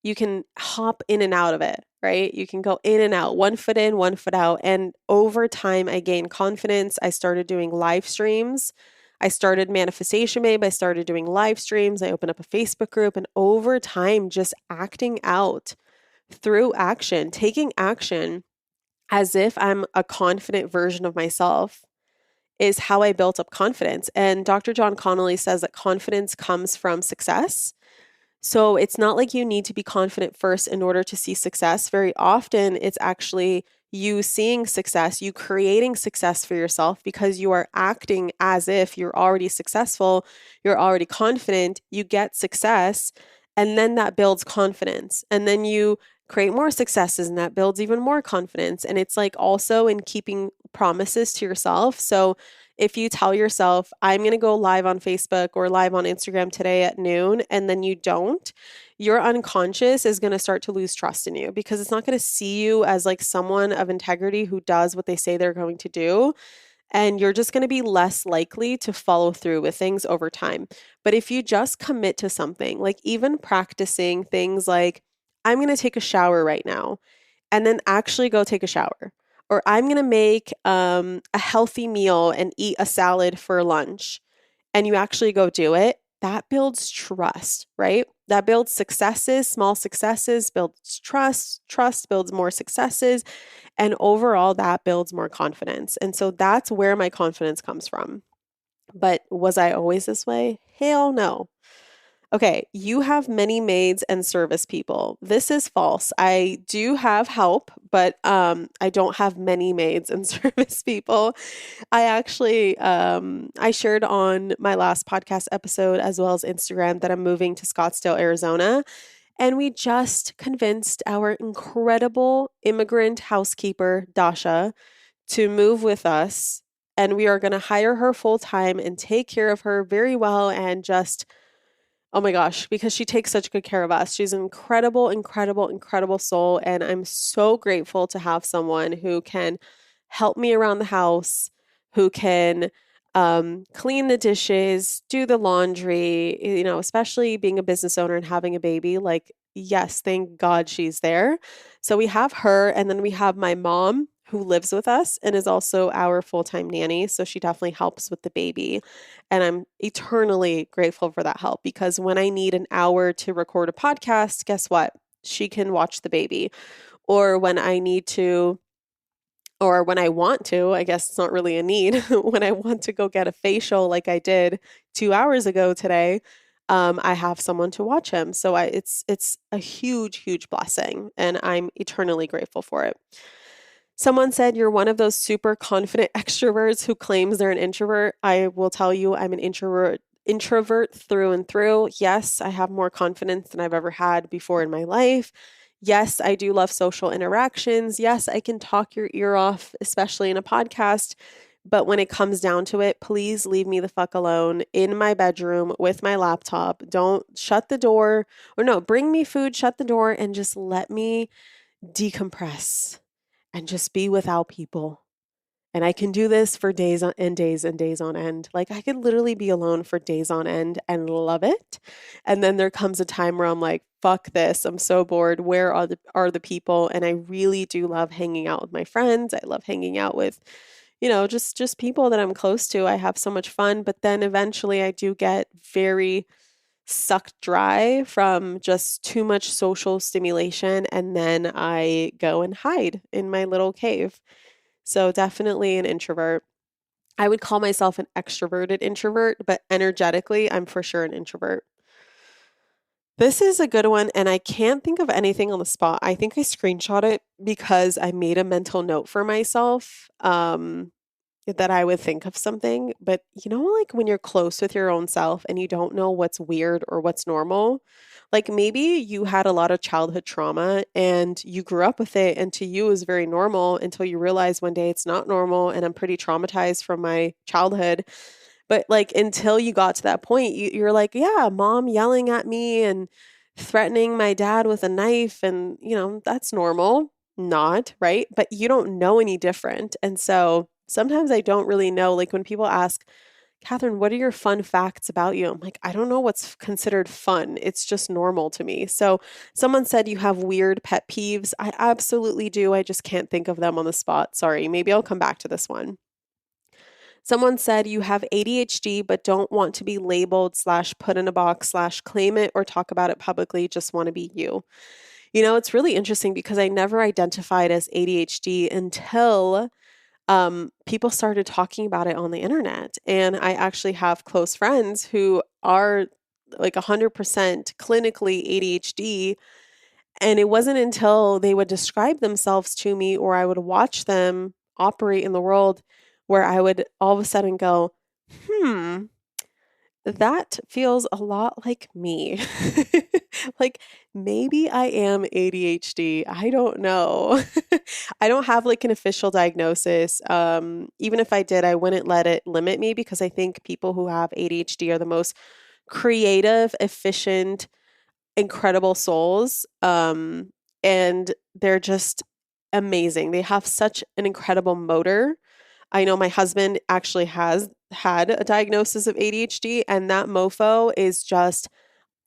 you can hop in and out of it, right? You can go in and out, one foot in, one foot out. And over time, I gained confidence. I started doing live streams. I started Manifestation Babe. I started doing live streams. I opened up a Facebook group. And over time, just acting out through action, taking action as if I'm a confident version of myself is how I built up confidence. And Dr. John Connolly says that confidence comes from success. So it's not like you need to be confident first in order to see success. Very often it's actually you seeing success, you creating success for yourself because you are acting as if you're already successful, you're already confident, you get success, and then that builds confidence. And then you create more successes and that builds even more confidence. And it's like also in keeping promises to yourself. So if you tell yourself, I'm going to go live on Facebook or live on Instagram today at noon, and then you don't, your unconscious is going to start to lose trust in you because it's not going to see you as like someone of integrity who does what they say they're going to do. And you're just going to be less likely to follow through with things over time. But if you just commit to something, like even practicing things like, I'm going to take a shower right now, and then actually go take a shower. Or I'm going to make a healthy meal and eat a salad for lunch, and you actually go do it, that builds trust, right? That builds successes, small successes, builds trust builds more successes, and overall that builds more confidence. And so that's where my confidence comes from. But was I always this way? Hell no. Okay, you have many maids and service people. This is false. I do have help, but I don't have many maids and service people. I actually I shared on my last podcast episode as well as Instagram that I'm moving to Scottsdale, Arizona, and we just convinced our incredible immigrant housekeeper, Dasha, to move with us, and we are going to hire her full time and take care of her very well and just oh my gosh, because she takes such good care of us. She's an incredible, incredible, incredible soul. And I'm so grateful to have someone who can help me around the house, who can clean the dishes, do the laundry, especially being a business owner and having a baby. Like, yes, thank God she's there. So we have her. And then we have my mom who lives with us and is also our full-time nanny. So she definitely helps with the baby. And I'm eternally grateful for that help because when I need an hour to record a podcast, guess what? She can watch the baby. Or when I need to, or when I want to, I guess it's not really a need, when I want to go get a facial like I did 2 hours ago today, I have someone to watch him. So it's a huge, huge blessing and I'm eternally grateful for it. Someone said you're one of those super confident extroverts who claims they're an introvert. I will tell you I'm an introvert through and through. Yes, I have more confidence than I've ever had before in my life. Yes, I do love social interactions. Yes, I can talk your ear off, especially in a podcast. But when it comes down to it, please leave me the fuck alone in my bedroom with my laptop. Don't shut the door, or no, bring me food, shut the door, and just let me decompress and just be without people. And I can do this for days and days and days on end. Like I could literally be alone for days on end and love it. And then there comes a time where I'm like, fuck this. I'm so bored. Where are the people? And I really do love hanging out with my friends. I love hanging out with, just people that I'm close to. I have so much fun, but then eventually I do get very sucked dry from just too much social stimulation, and then I go and hide in my little cave. So definitely an introvert. I would call myself an extroverted introvert, but energetically, I'm for sure an introvert. This is a good one, and I can't think of anything on the spot. I think I screenshot it because I made a mental note for myself that I would think of something. But like when you're close with your own self and you don't know what's weird or what's normal, like maybe you had a lot of childhood trauma and you grew up with it, and to you it was very normal until you realize one day it's not normal. And I'm pretty traumatized from my childhood. But like until you got to that point, you're like, yeah, mom yelling at me and threatening my dad with a knife, and that's normal. Not, right? But you don't know any different. And so sometimes I don't really know. Like when people ask, Catherine, what are your fun facts about you? I'm like, I don't know what's considered fun. It's just normal to me. So someone said you have weird pet peeves. I absolutely do. I just can't think of them on the spot. Sorry. Maybe I'll come back to this one. Someone said you have ADHD, but don't want to be labeled / put in a box / claim it or talk about it publicly. Just want to be you. It's really interesting because I never identified as ADHD until people started talking about it on the internet. And I actually have close friends who are like 100% clinically ADHD. And it wasn't until they would describe themselves to me or I would watch them operate in the world where I would all of a sudden go, hmm, that feels a lot like me. Like maybe I am ADHD. I don't know. I don't have like an official diagnosis. Even if I did, I wouldn't let it limit me because I think people who have ADHD are the most creative, efficient, incredible souls. And they're just amazing. They have such an incredible motor. I know my husband actually has had a diagnosis of ADHD, and that mofo is just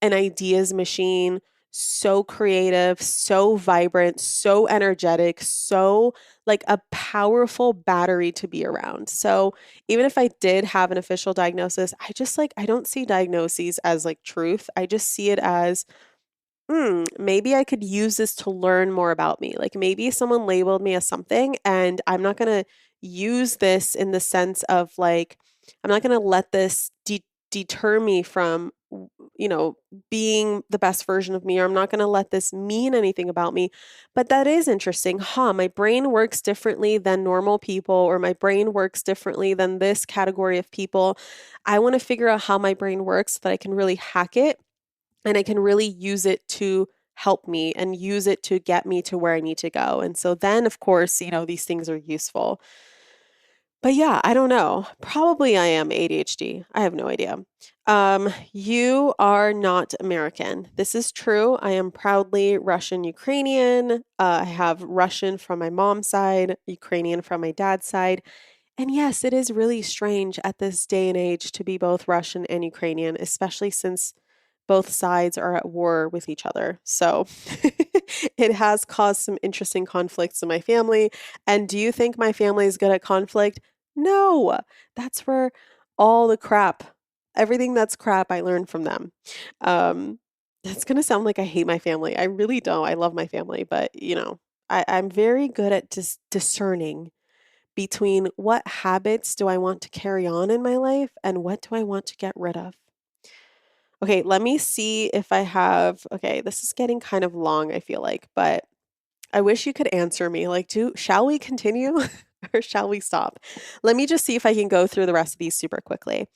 an ideas machine, so creative, so vibrant, so energetic, so like a powerful battery to be around. So even if I did have an official diagnosis, I don't see diagnoses as like truth. I just see it as maybe I could use this to learn more about me. Like maybe someone labeled me as something, and I'm not going to use this in the sense of like, I'm not going to let this deter me from, being the best version of me, or I'm not going to let this mean anything about me. But that is interesting. My brain works differently than normal people, or my brain works differently than this category of people. I want to figure out how my brain works so that I can really hack it and I can really use it to help me and use it to get me to where I need to go. And so then, of course, these things are useful. But yeah, I don't know. Probably I am ADHD. I have no idea. You are not American. This is true. I am proudly Russian Ukrainian. I have Russian from my mom's side, Ukrainian from my dad's side. And yes, it is really strange at this day and age to be both Russian and Ukrainian, especially since both sides are at war with each other. So it has caused some interesting conflicts in my family. And do you think my family is good at conflict? No, that's where all the crap, everything that's crap, I learned from them. That's going to sound like I hate my family. I really don't. I love my family, but I'm very good at discerning between what habits do I want to carry on in my life and what do I want to get rid of. Okay, let me see if I have, okay, this is getting kind of long, I feel like, but I wish you could answer me. Like, shall we continue or shall we stop? Let me just see if I can go through the rest of these super quickly.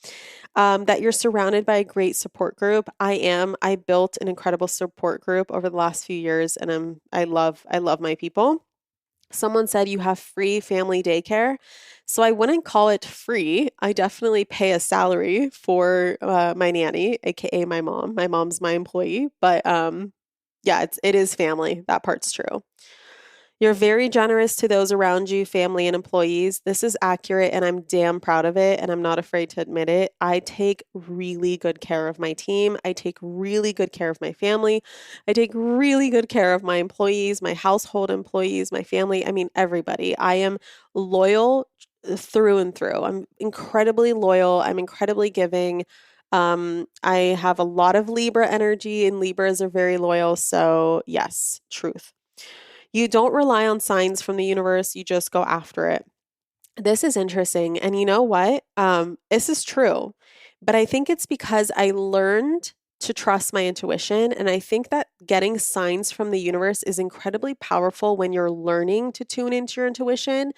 That you're surrounded by a great support group. I am. I built an incredible support group over the last few years, and I love my people. Someone said you have free family daycare. So I wouldn't call it free. I definitely pay a salary for my nanny, aka my mom. My mom's my employee, but yeah, it is family. That part's true. You're very generous to those around you, family and employees. This is accurate, and I'm damn proud of it, and I'm not afraid to admit it. I take really good care of my team. I take really good care of my family. I take really good care of my employees, my household employees, my family. I mean, everybody. I am loyal through and through. I'm incredibly loyal. I'm incredibly giving. I have a lot of Libra energy, and Libras are very loyal. So, yes, truth. You don't rely on signs from the universe, you just go after it. This is interesting. And you know what? This is true. But I think it's because I learned to trust my intuition. And I think that getting signs from the universe is incredibly powerful when you're learning to tune into your intuition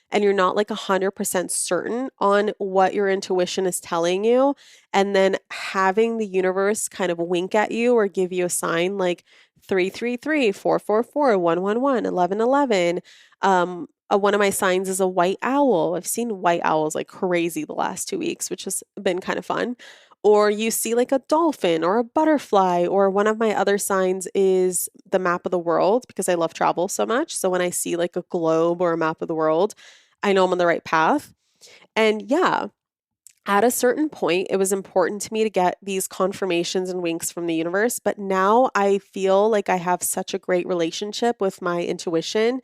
and you're not like 100% certain on what your intuition is telling you. And then having the universe kind of wink at you or give you a sign like 333, 444, 111, 1111. One of my signs is a white owl. I've seen white owls like crazy the last 2 weeks, which has been kind of fun. Or you see like a dolphin or a butterfly, or one of my other signs is the map of the world because I love travel so much. So when I see like a globe or a map of the world, I know I'm on the right path. And yeah, at a certain point, it was important to me to get these confirmations and winks from the universe. But now I feel like I have such a great relationship with my intuition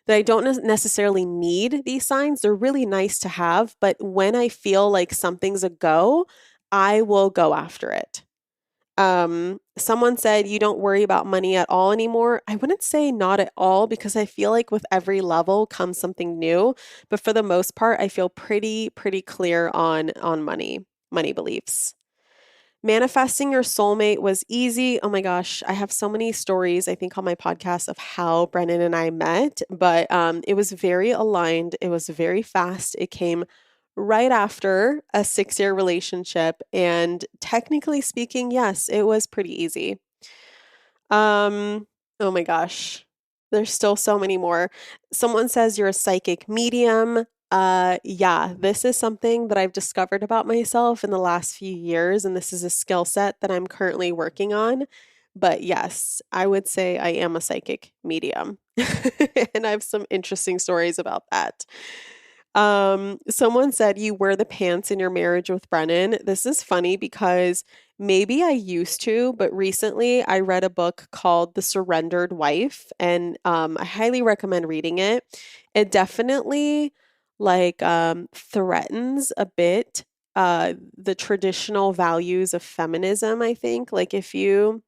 that I don't necessarily need these signs. They're really nice to have. But when I feel like something's a go, I will go after it. Someone said you don't worry about money at all anymore. I wouldn't say not at all because I feel like with every level comes something new, but for the most part, I feel pretty clear on money beliefs. Manifesting your soulmate was easy. Oh my gosh, I have so many stories, I think, on my podcast of how Brennan and I met, but it was very aligned. It was very fast. It came right after a 6-year relationship. And technically speaking, yes, it was pretty easy. Oh my gosh. There's still so many more. Someone says you're a psychic medium. Yeah, this is something that I've discovered about myself in the last few years, and this is a skill set that I'm currently working on. But yes, I would say I am a psychic medium. And I have some interesting stories about that. Someone said you wear the pants in your marriage with Brennan. This is funny because maybe I used to, but recently I read a book called The Surrendered Wife, and I highly recommend reading it. It definitely threatens a bit the traditional values of feminism, I think. Like if you,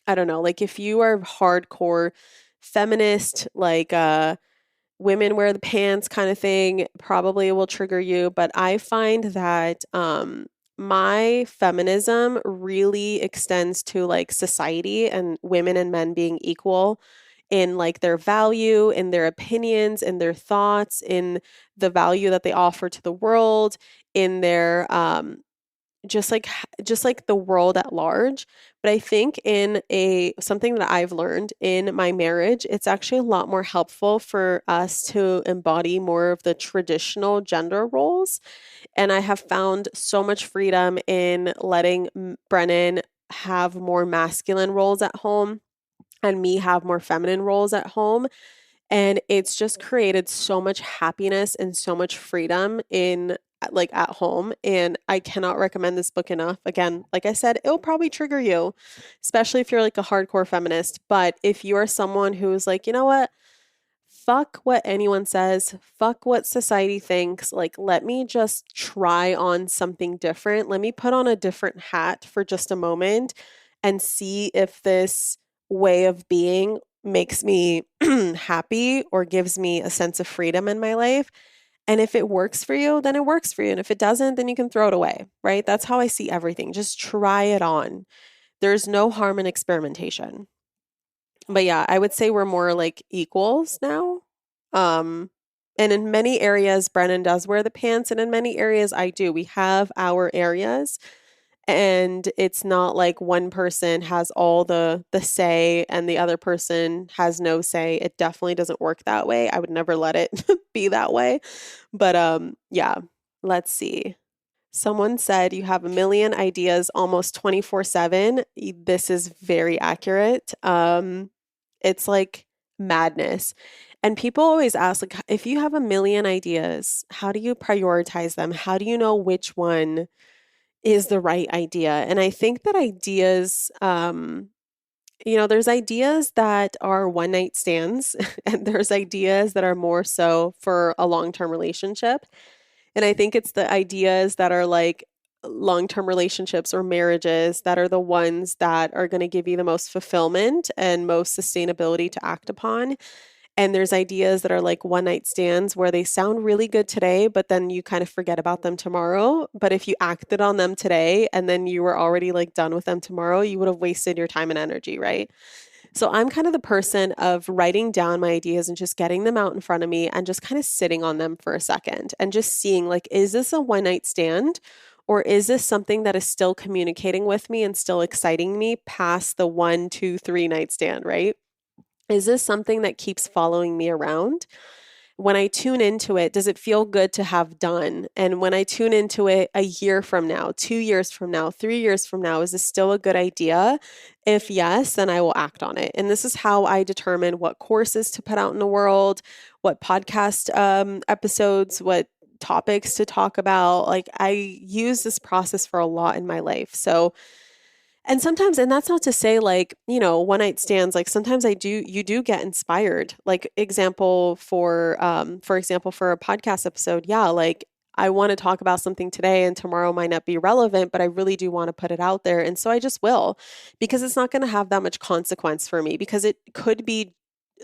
I don't know, like if you are hardcore feminist, women wear the pants kind of thing probably will trigger you. But I find that my feminism really extends to like society and women and men being equal in like their value, in their opinions, in their thoughts, in the value that they offer to the world, in their just like the world at large. But I think in a something that I've learned in my marriage, it's actually a lot more helpful for us to embody more of the traditional gender roles. And I have found so much freedom in letting Brennan have more masculine roles at home and me have more feminine roles at home. And it's just created so much happiness and so much freedom in like at home. And I cannot recommend this book enough. Again, like I said, it'll probably trigger you, especially if you're like a hardcore feminist. But if you are someone who's like, you know what? Fuck what anyone says, fuck what society thinks. Like, let me just try on something different. Let me put on a different hat for just a moment and see if this way of being makes me happy or gives me a sense of freedom in my life. And if it works for you, then it works for you. And if it doesn't, then you can throw it away, right? That's how I see everything. Just try it on. There's no harm in experimentation. But yeah, I would say we're more like equals now. Um, and in many areas, Brennan does wear the pants, and in many areas, I do. We have our areas. And it's not like one person has all the say and the other person has no say. It definitely doesn't work that way. I would never let it be that way. But yeah, let's see. Someone said you have a million ideas almost 24/7. This is very accurate. It's like madness. And people always ask, like, if you have a million ideas, how do you prioritize them? How do you know which one is the right idea? And I think that ideas, there's ideas that are one night stands, and there's ideas that are more so for a long-term relationship. And I think it's the ideas that are like long-term relationships or marriages that are the ones that are going to give you the most fulfillment and most sustainability to act upon. And there's ideas that are like one night stands where they sound really good today, but then you kind of forget about them tomorrow. But if you acted on them today and then you were already like done with them tomorrow, you would have wasted your time and energy, right? So I'm kind of the person of writing down my ideas and just getting them out in front of me and just kind of sitting on them for a second and just seeing, like, is this a one night stand? Or is this something that is still communicating with me and still exciting me past the 1, 2, 3 night stand, right? Is this something that keeps following me around? When I tune into it, does it feel good to have done? And when I tune into it a year from now, 2 years from now, 3 years from now, is this still a good idea? If yes, then I will act on it. And this is how I determine what courses to put out in the world, what podcast episodes, what topics to talk about. Like, I use this process for a lot in my life. So, and sometimes, and that's not to say like, one night stands, like sometimes you do get inspired. Like for example, for a podcast episode, yeah, like I want to talk about something today and tomorrow might not be relevant, but I really do want to put it out there. And so I just will, because it's not going to have that much consequence for me, because it could be,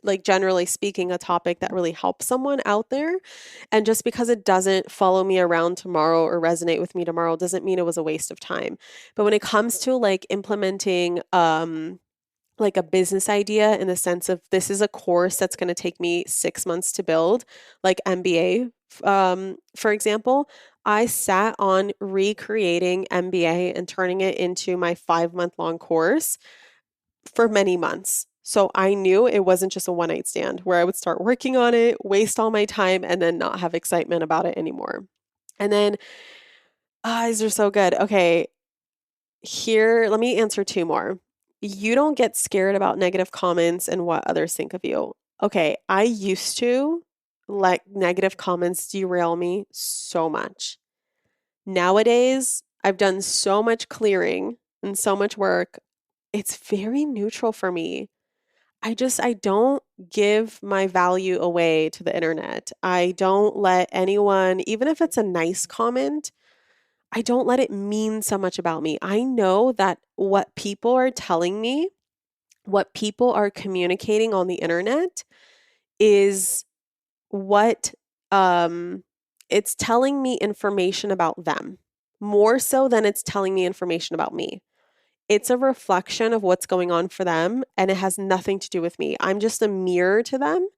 like, generally speaking, a topic that really helps someone out there. And just because it doesn't follow me around tomorrow or resonate with me tomorrow doesn't mean it was a waste of time. But when it comes to like implementing like a business idea, in the sense of this is a course that's going to take me 6 months to build, like MBA, for example, I sat on recreating MBA and turning it into my 5 month long course for many months. So I knew it wasn't just a one night stand where I would start working on it, waste all my time, and then not have excitement about it anymore. And then, these are so good. Okay, here, let me answer two more. You don't get scared about negative comments and what others think of you. Okay, I used to let negative comments derail me so much. Nowadays, I've done so much clearing and so much work. It's very neutral for me. I don't give my value away to the internet. I don't let anyone, even if it's a nice comment, I don't let it mean so much about me. I know that what people are telling me, what people are communicating on the internet is what it's telling me information about them, more so than it's telling me information about me. It's a reflection of what's going on for them, and it has nothing to do with me. I'm just a mirror to them,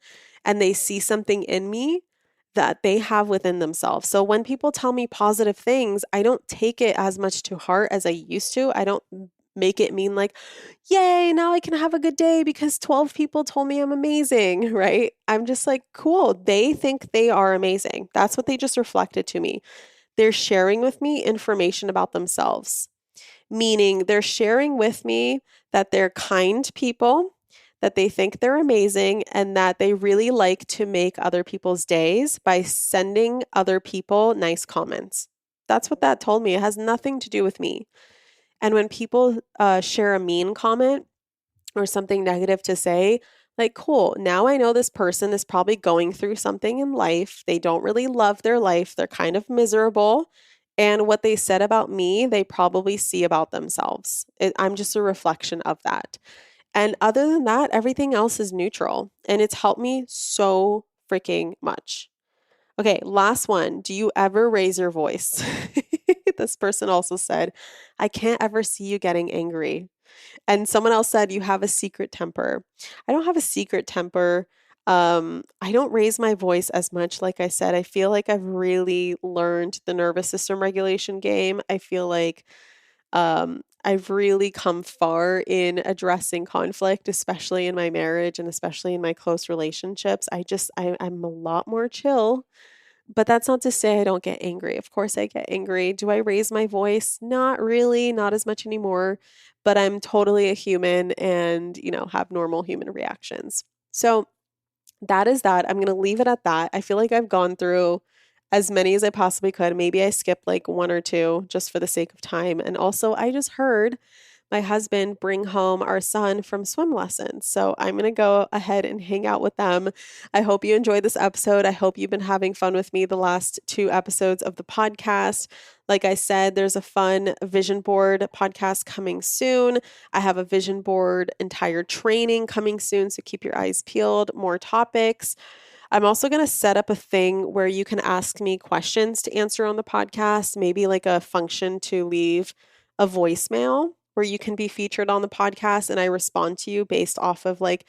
and they see something in me that they have within themselves. So when people tell me positive things, I don't take it as much to heart as I used to. I don't make it mean like, yay, now I can have a good day because 12 people told me I'm amazing, right? I'm just like, cool. They think they are amazing. That's what they just reflected to me. They're sharing with me information about themselves, meaning they're sharing with me that they're kind people, that they think they're amazing, and that they really like to make other people's days by sending other people nice comments. That's what that told me. It has nothing to do with me. And when people share a mean comment or something negative to say, like, cool, now I know this person is probably going through something in life. They don't really love their life. They're kind of miserable. And what they said about me, they probably see about themselves. I'm just a reflection of that. And other than that, everything else is neutral. And it's helped me so freaking much. Okay, last one. Do you ever raise your voice? This person also said, I can't ever see you getting angry. And someone else said, you have a secret temper. I don't have a secret temper. I don't raise my voice as much. Like I said, I feel like I've really learned the nervous system regulation game. I feel like I've really come far in addressing conflict, especially in my marriage and especially in my close relationships. I'm a lot more chill, but that's not to say I don't get angry. Of course, I get angry. Do I raise my voice? Not really, not as much anymore, but I'm totally a human and, have normal human reactions. So that is that. I'm going to leave it at that. I feel like I've gone through as many as I possibly could. Maybe I skipped like one or two just for the sake of time. And also, I just heard my husband bring home our son from swim lessons. So I'm going to go ahead and hang out with them. I hope you enjoyed this episode. I hope you've been having fun with me the last 2 episodes of the podcast. Like I said, there's a fun vision board podcast coming soon. I have a vision board entire training coming soon. So keep your eyes peeled, more topics. I'm also going to set up a thing where you can ask me questions to answer on the podcast, maybe like a function to leave a voicemail where you can be featured on the podcast and I respond to you based off of like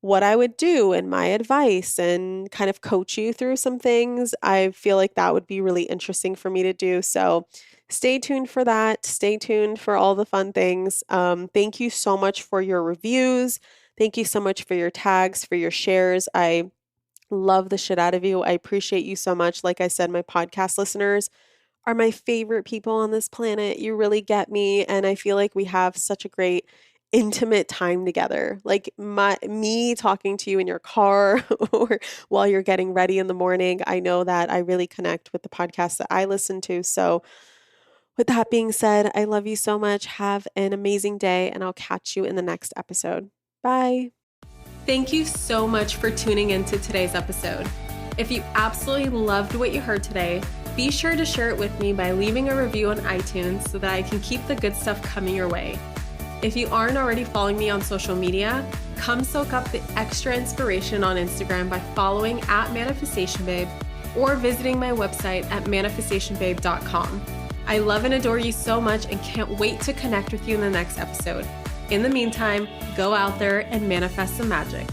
what I would do and my advice and kind of coach you through some things. I feel like that would be really interesting for me to do. So stay tuned for that. Stay tuned for all the fun things. Thank you so much for your reviews. Thank you so much for your tags, for your shares. I love the shit out of you. I appreciate you so much. Like I said, my podcast listeners are my favorite people on this planet. You really get me. And I feel like we have such a great intimate time together. Like me talking to you in your car or while you're getting ready in the morning. I know that I really connect with the podcasts that I listen to. So with that being said, I love you so much. Have an amazing day and I'll catch you in the next episode. Bye. Thank you so much for tuning into today's episode. If you absolutely loved what you heard today, be sure to share it with me by leaving a review on iTunes so that I can keep the good stuff coming your way. If you aren't already following me on social media, come soak up the extra inspiration on Instagram by following @ManifestationBabe or visiting my website at manifestationbabe.com. I love and adore you so much and can't wait to connect with you in the next episode. In the meantime, go out there and manifest some magic.